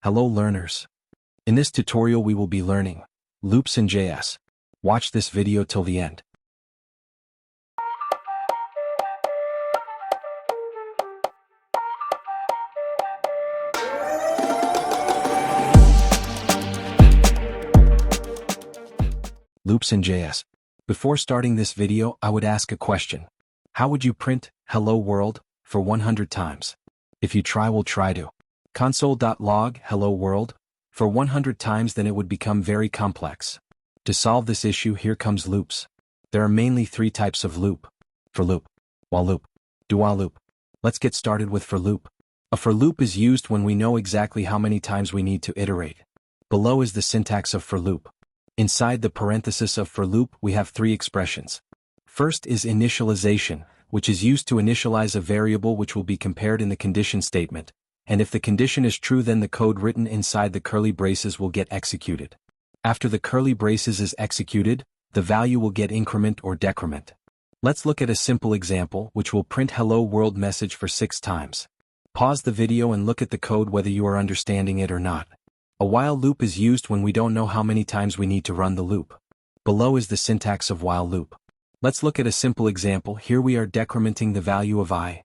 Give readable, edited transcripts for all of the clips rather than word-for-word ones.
Hello learners. In this tutorial we will be learning loops in JS. Watch this video till the end. Loops in JS. Before starting this video, I would ask a question. How would you print hello world for 100 times? If you will try to console.log hello world for 100 times, then it would become very complex. To solve this issue, here comes loops. There are mainly three types of loop: for loop, while loop, do while loop. Let's get started with for loop. A for loop is used when we know exactly how many times we need to iterate. Below is the syntax of for loop. Inside the parenthesis of for loop, we have three expressions. First is initialization, which is used to initialize a variable which will be compared in the condition statement, and if the condition is true, then the code written inside the curly braces will get executed. After the curly braces is executed, the value will get increment or decrement. Let's look at a simple example which will print hello world message for 6 times. Pause the video and look at the code whether you are understanding it or not. A while loop is used when we don't know how many times we need to run the loop. Below is the syntax of while loop. Let's look at a simple example. Here we are decrementing the value of I.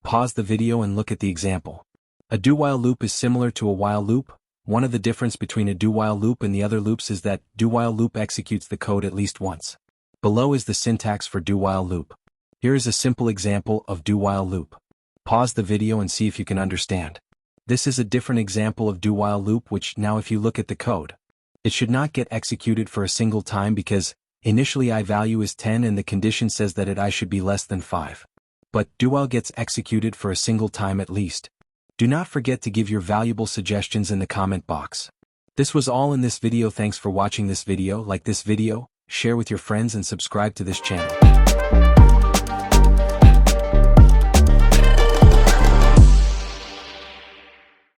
Pause the video and look at the example. A do-while loop is similar to a while loop. One of the difference between a do-while loop and the other loops is that do-while loop executes the code at least once. Below is the syntax for do-while loop. Here is a simple example of do-while loop. Pause the video and see if you can understand. This is a different example of do-while loop, which now if you look at the code, it should not get executed for a single time because initially I value is 10 and the condition says that I should be less than 5. But do-while gets executed for a single time at least. Do not forget to give your valuable suggestions in the comment box. This was all in this video. Thanks for watching this video. Like this video, share with your friends and subscribe to this channel.